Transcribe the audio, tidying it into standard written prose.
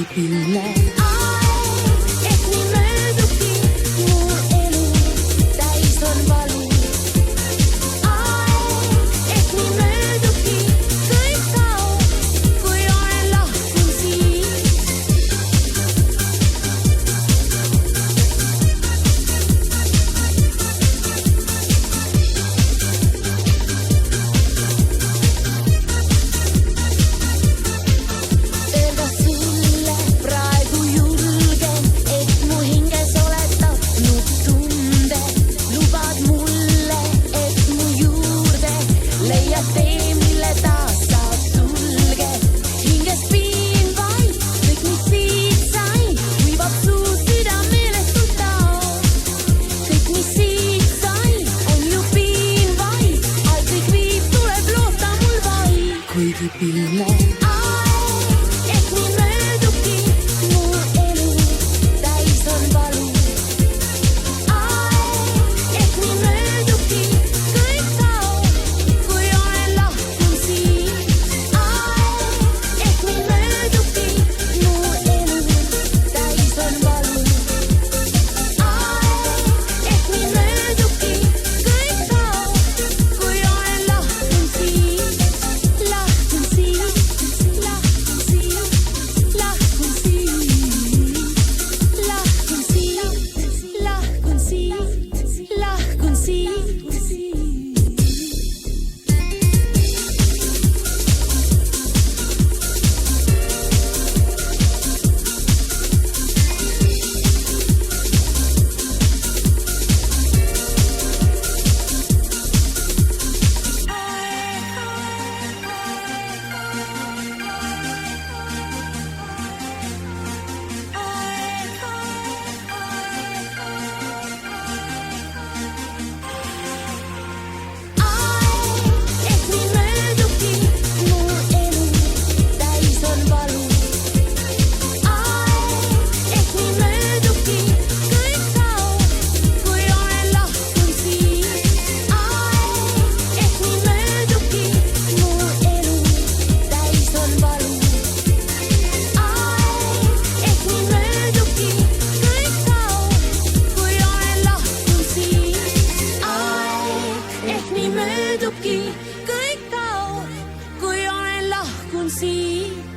kuigi pille. Ehk nii möödubki mu elu, täis on valu. Ehk nii möödubki kõik kaob, kui olen lahkunud siit. Öelda sulle praegu julgen, et mu hinges oled tapnud tunde. Lubad mulle, et mu juurde leiad tee, mille taas saab sulge. Hinges piin vaid, kõik mis siit sai, kuivab suud südameelestult taos. Kõik mis siit sai, on ju piin vaid, alt kõik viib, tuleb loota mul vaid. Kuigi pille. Ehk nii möödubki mu elu, täis on valu. Ehk nii möödubki kõik kaob, kui olen lahkunud siit. Ehk nii möödubki mu elu, täis on valu. Ehk nii möödubki kõik kaob, kui olen lahkunud siit. Lahkunud siit, lahkunud siit, lahkunud siit, lahkunud siit, lahkunud siit, lahkunud siit. Ehk nii möödubki mu elu, täis on valu. Ehk nii möödubki kõik kaob, kui olen lahkunud siit. Ehk nii möödubki mu elu, täis on valu. Ehk nii möödubki kõik kaob, kui olen lahkunud siit. Ehk nii möödubki kõik kaob, kui olen lahkunud siit.